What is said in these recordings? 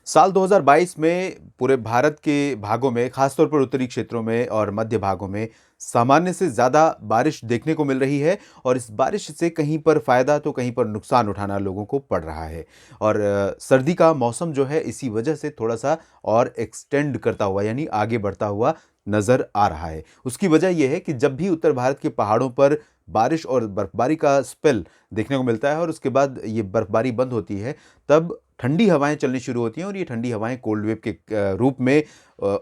साल 2022 में पूरे भारत के भागों में, खासतौर पर उत्तरी क्षेत्रों में और मध्य भागों में सामान्य से ज़्यादा बारिश देखने को मिल रही है और इस बारिश से कहीं पर फ़ायदा तो कहीं पर नुकसान उठाना लोगों को पड़ रहा है। और सर्दी का मौसम जो है इसी वजह से थोड़ा-सा और एक्सटेंड करता हुआ यानी आगे बढ़ता हुआ नज़र आ रहा है। उसकी वजह ये है कि जब भी उत्तर भारत के पहाड़ों पर बारिश और बर्फ़बारी का स्पेल देखने को मिलता है और उसके बाद ये बर्फ़बारी बंद होती है, तब ठंडी हवाएँ चलनी शुरू होती हैं और ये ठंडी हवाएँ कोल्ड वेव के रूप में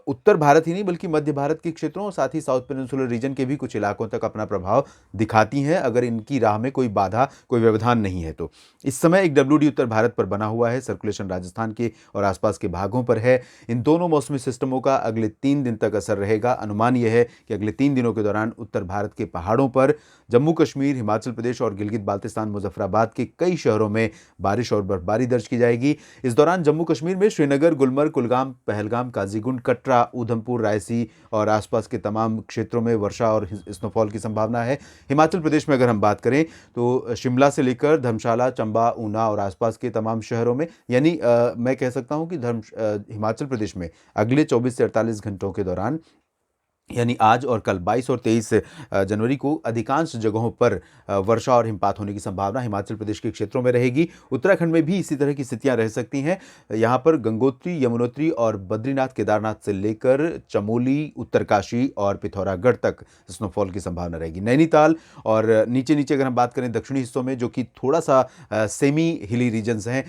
उत्तर भारत ही नहीं बल्कि मध्य भारत के क्षेत्रों और साथ ही साउथ पेनिनसुलर रीजन के भी कुछ इलाकों तक अपना प्रभाव दिखाती हैं, अगर इनकी राह में कोई बाधा, कोई व्यवधान नहीं है तो। इस समय एक डब्ल्यूडी उत्तर भारत पर बना हुआ है, सर्कुलेशन राजस्थान के और आसपास के भागों पर है। इन दोनों मौसमी सिस्टमों का अगले 3 दिन तक असर रहेगा। अनुमान यह है कि अगले 3 दिनों के दौरान उत्तर भारत के पहाड़ों पर, जम्मू कश्मीर, हिमाचल प्रदेश और गिलगित बाल्तिस्तान, मुजफ्फराबाद के कई शहरों में बारिश और बर्फबारी दर्ज की जाएगी। इस दौरान जम्मू कश्मीर में श्रीनगर, गुलमर्ग, कुलगाम, पहलगाम, काजीगुंड, कटरा, ऊधमपुर, रायसी और आसपास के तमाम क्षेत्रों में वर्षा और स्नोफॉल की संभावना है। हिमाचल प्रदेश में अगर हम बात करें तो शिमला से लेकर धर्मशाला, चंबा, ऊना और आसपास के तमाम शहरों में यानी मैं कह सकता हूं कि हिमाचल प्रदेश में अगले 24 से 48 घंटों के दौरान यानी आज और कल 22 और 23 जनवरी को अधिकांश जगहों पर वर्षा और हिमपात होने की संभावना हिमाचल प्रदेश के क्षेत्रों में रहेगी। उत्तराखंड में भी इसी तरह की स्थितियां रह सकती हैं। यहाँ पर गंगोत्री, यमुनोत्री और बद्रीनाथ, केदारनाथ से लेकर चमोली, उत्तरकाशी और पिथौरागढ़ तक स्नोफॉल की संभावना रहेगी। नैनीताल और नीचे अगर हम बात करें दक्षिणी हिस्सों में, जो कि थोड़ा सा सेमी हिली रीजन्स हैं,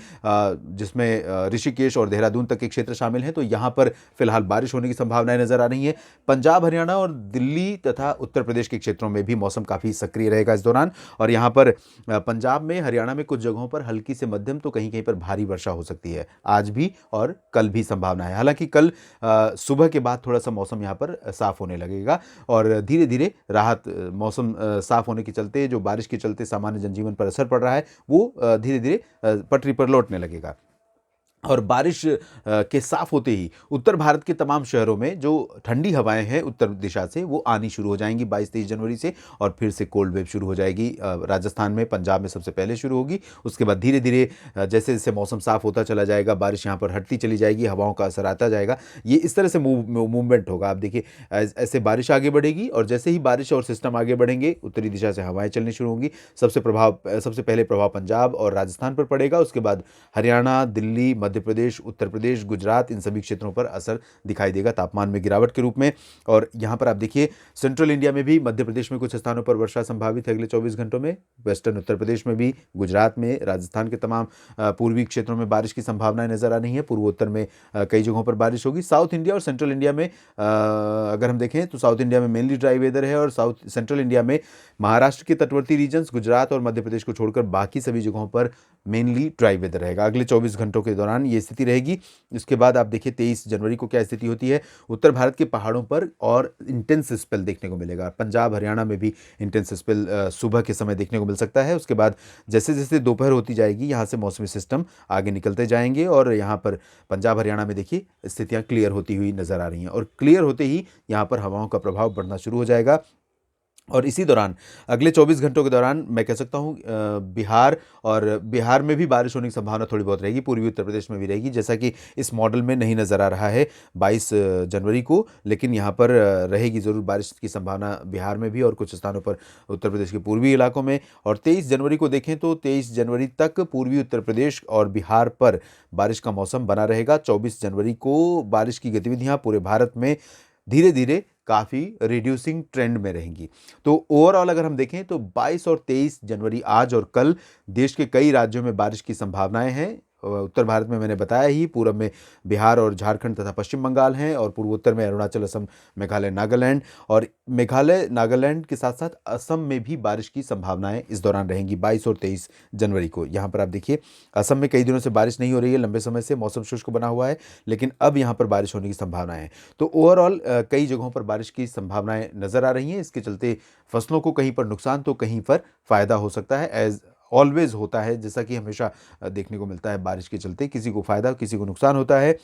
जिसमें ऋषिकेश और देहरादून तक के क्षेत्र शामिल हैं, तो यहाँ पर फिलहाल बारिश होने की संभावनाएं नजर आ रही हैं। पंजाब, हरियाणा और दिल्ली तथा उत्तर प्रदेश के क्षेत्रों में भी मौसम काफ़ी सक्रिय रहेगा इस दौरान। और यहाँ पर पंजाब में, हरियाणा में कुछ जगहों पर हल्की से मध्यम तो कहीं-कहीं पर भारी वर्षा हो सकती है। आज भी और कल भी संभावना है। हालांकि कल सुबह के बाद थोड़ा-सा मौसम यहाँ पर साफ होने लगेगा और धीरे-धीरे राहत, मौसम साफ होने के चलते, जो बारिश के चलते सामान्य जनजीवन पर असर पड़ रहा है, वो धीरे-धीरे पटरी पर लौटने लगेगा। और बारिश के साफ होते ही उत्तर भारत के तमाम शहरों में जो ठंडी हवाएं हैं उत्तर दिशा से, वो आनी शुरू हो जाएंगी 22-23 जनवरी से और फिर से कोल्ड वेव शुरू हो जाएगी। राजस्थान में, पंजाब में सबसे पहले शुरू होगी। उसके बाद धीरे धीरे जैसे जैसे मौसम साफ होता चला जाएगा, बारिश यहाँ पर हटती चली जाएगी, हवाओं का असर आता जाएगा। ये इस तरह से मूवमेंट होगा। आप देखिए, ऐसे बारिश आगे बढ़ेगी और जैसे ही बारिश और सिस्टम आगे बढ़ेंगे, उत्तरी दिशा से हवाएं चलनी शुरू होंगी। सबसे पहले प्रभाव पंजाब और राजस्थान पर पड़ेगा। उसके बाद हरियाणा, दिल्ली, मध्य प्रदेश, उत्तर प्रदेश, गुजरात, इन सभी क्षेत्रों पर असर दिखाई देगा तापमान में गिरावट के रूप में। और यहाँ पर आप देखिए, सेंट्रल इंडिया में भी, मध्य प्रदेश में कुछ स्थानों पर वर्षा संभावित है अगले 24 घंटों में। वेस्टर्न उत्तर प्रदेश में भी, गुजरात में, राजस्थान के तमाम पूर्वी क्षेत्रों में बारिश की संभावनाएं नजर आ रही है। पूर्वोत्तर में कई जगहों पर बारिश होगी। साउथ इंडिया और सेंट्रल इंडिया में अगर हम देखें तो साउथ इंडिया में मेनली ड्राई वेदर है और सेंट्रल इंडिया में महाराष्ट्र के तटवर्ती रीजन्स, गुजरात और मध्य प्रदेश को छोड़कर बाकी सभी जगहों पर मेनली ड्राई वेदर रहेगा अगले 24 घंटों के दौरान। ये स्थिति रहेगी। इसके बाद आप देखिए 23 जनवरी को क्या स्थिति होती है। उत्तर भारत के पहाड़ों पर और इंटेंस स्पेल देखने को मिलेगा। पंजाब, हरियाणा में भी इंटेंस स्पेल सुबह के समय देखने को मिल सकता है। उसके बाद जैसे जैसे दोपहर होती जाएगी, यहाँ से मौसमी सिस्टम आगे निकलते जाएंगे और यहाँ पर पंजाब, हरियाणा में देखिए स्थितियाँ क्लियर होती हुई नजर आ रही हैं और क्लियर होते ही यहाँ पर हवाओं का प्रभाव बढ़ना शुरू हो जाएगा। और इसी दौरान अगले 24 घंटों के दौरान मैं कह सकता हूँ बिहार में भी बारिश होने की संभावना थोड़ी बहुत रहेगी, पूर्वी उत्तर प्रदेश में भी रहेगी, जैसा कि इस मॉडल में नहीं नज़र आ रहा है 22 जनवरी को, लेकिन यहाँ पर रहेगी ज़रूर बारिश की संभावना बिहार में भी और कुछ स्थानों पर उत्तर प्रदेश के पूर्वी इलाकों में। और 23 जनवरी को देखें तो 23 जनवरी तक पूर्वी उत्तर प्रदेश और बिहार पर बारिश का मौसम बना रहेगा। 24 जनवरी को बारिश की गतिविधियाँ पूरे भारत में धीरे धीरे काफ़ी रिड्यूसिंग ट्रेंड में रहेंगी। तो ओवरऑल अगर हम देखें तो 22 और 23 जनवरी, आज और कल, देश के कई राज्यों में बारिश की संभावनाएं हैं। उत्तर भारत में मैंने बताया ही, पूरब में बिहार और झारखंड तथा पश्चिम बंगाल हैं और पूर्वोत्तर में अरुणाचल, असम, मेघालय, नागालैंड, और मेघालय, नागालैंड के साथ साथ असम में भी बारिश की संभावनाएं इस दौरान रहेंगी 22 और 23 जनवरी को। यहाँ पर आप देखिए, असम में कई दिनों से बारिश नहीं हो रही है, लंबे समय से मौसम शुष्क बना हुआ है, लेकिन अब यहाँ पर बारिश होने की संभावनाएं हैं। तो ओवरऑल कई जगहों पर बारिश की संभावनाएं नजर आ रही हैं। इसके चलते फसलों को कहीं पर नुकसान तो कहीं पर फायदा हो सकता है। एज ऑलवेज होता है, जैसा कि हमेशा देखने को मिलता है, बारिश के चलते किसी को फायदा किसी को नुकसान होता है।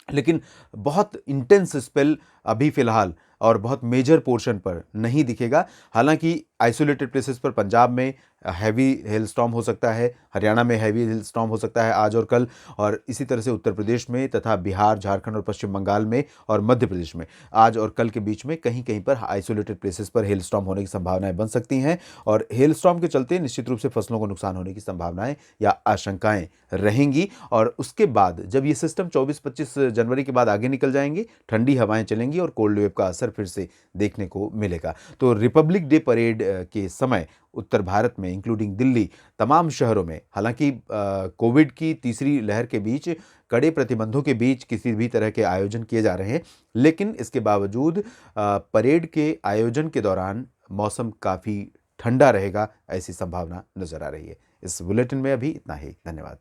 लेकिन बहुत इंटेंस स्पेल अभी फिलहाल और बहुत मेजर पोर्शन पर नहीं दिखेगा। हालांकि आइसोलेटेड प्लेसेस पर पंजाब में हैवी हेल स्टॉर्म हो सकता है, हरियाणा में हैवी हेल स्टॉर्म हो सकता है आज और कल, और इसी तरह से उत्तर प्रदेश में तथा बिहार, झारखंड और पश्चिम बंगाल में और मध्य प्रदेश में आज और कल के बीच में कहीं कहीं पर आइसोलेटेड प्लेसेस पर हेल स्टॉर्म होने की संभावनाएं बन सकती हैं। और हेल स्टॉर्म के चलते निश्चित रूप से फसलों को नुकसान होने की संभावनाएं या आशंकाएं रहेंगी। और उसके बाद जब ये सिस्टम 24-25 जनवरी के बाद आगे निकल जाएंगे, ठंडी हवाएं चलेंगी और कोल्ड वेव का असर फिर से देखने को मिलेगा। तो रिपब्लिक डे परेड के समय उत्तर भारत में इंक्लूडिंग दिल्ली, तमाम शहरों में, हालांकि कोविड की तीसरी लहर के बीच कड़े प्रतिबंधों के बीच किसी भी तरह के आयोजन किए जा रहे हैं, लेकिन इसके बावजूद परेड के आयोजन के दौरान मौसम काफ़ी ठंडा रहेगा, ऐसी संभावना नजर आ रही है। इस बुलेटिन में अभी इतना ही। धन्यवाद।